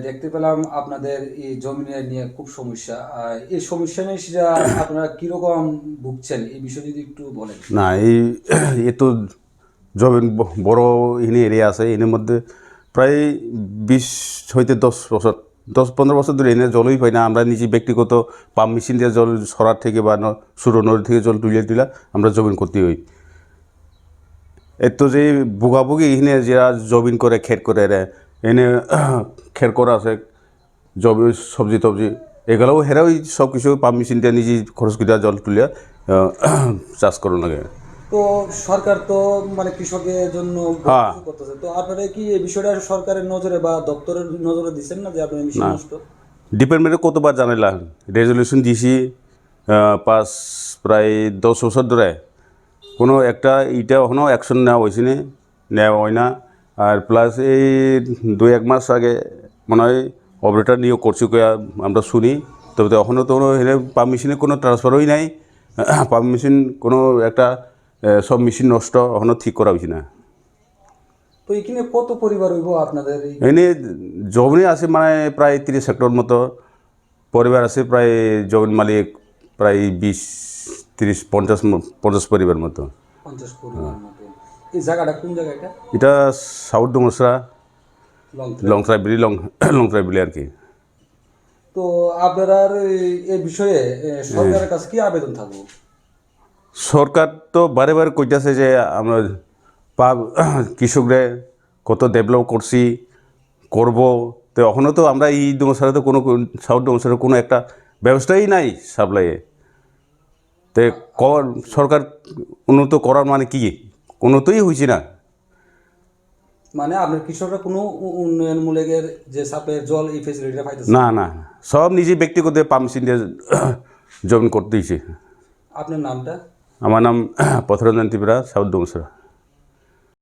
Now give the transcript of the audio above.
দেখতে পেলাম আপনাদের এই জমি নিয়ে খুব সমস্যা। এই সমস্যা নিয়ে আপনারা কিরকম ভুগছেন এই বিষয়ে যদি একটু বলেন। না এই এ তো জমিন বড় এখানে এরিয়া আছে এর মধ্যে প্রায় 20 হইতে 10 বছর 10-15 বছর ধরে এনে জলই পাই না। আমরা নিজে ব্যক্তিগত পাম্প মেশিন দিয়ে জল সরার থেকে বা ছোটো নদী থেকে জল তুলে আমরা জমিন করতে হই। এর তো যে বুগাবুগি এখানে যারা জমিন করে খেত করে এনে খেত করা আছে জমি সবজি টবজি এগুলোও হেরাও সব কিছু পাম্প মেশিন দিয়ে নিজে খরচ করে জল তুলিয়া চাষ করো লাগে। তো সরকার তো মানে কৃষকের জন্য বহুত হ্যাঁ কিছু করতেছে, তো আপনারা কি এই বিষয়টা সরকারের নজরে বা দপ্তরের নজরে দিচ্ছেন না যে আপনার মেশিন না নষ্ট? ডিপার্টমেন্টে কতবার জানাইলাম রেজলিউশন দিছি পাঁচ প্রায় 10 বছর ধরে কোনো একটা ইটা এখনও অ্যাকশন নেওয়া হয় না। আর প্লাস এই 2-1 মাস আগে মনে হয় অপারেটর নিয়োগ করছি কয়া আমরা শুনি, তবে তো এখনও তো এখানে পাম্প মেশিনে কোনো ট্রান্সফারই নাই। পাম্প মেশিন কোনো একটা সব মেশিন নষ্ট এখনও ঠিক করা হয়েছে না। তো এখানে কত পরিবার হইব আপনাদের এই? এনে জমি আছে মানে প্রায় 30 হেক্টর মতো, পরিবার আছে প্রায় জমির মালিক প্রায় 20-30-50 পরিবার মতো। 50 পরিবার মতো। এই জায়গাটা কোন জায়গা এটা? এটা সাউথ ডোমসরা লং। লংসাইবিলি লংসাইবিলি আর কি। তো আপনারা এই বিষয়ে সরকারের কাছে কি আবেদন থাকবো? সরকার তো বারে বারে কইতাছে যে আমরা কৃষকরা কত ডেভেলপ করছি করব, তো এখনও তো আমরা এই ডোমসারে তো কোনো সাউথ ডোমসারে কোনো একটা ব্যবস্থাই নাই সাপ্লাইয়ে। তো সরকার উন্নত করার মানে কি কোনোতই হয়েছে না। মানে আপনার কৃষকরা কোনো উন্নয়নমূলকের যে সাপ্লাইয়ের জল এই ফেসিলিটিটা পাইতেছে না না? না সব নিজে ব্যক্তিগত পাম্প মেশিন দিয়ে জমিন করতে দিয়েছে। আপনার নামটা? আমার নাম পথরঞ্জন ত্রিপুরা, সাউথ ডোমসরা।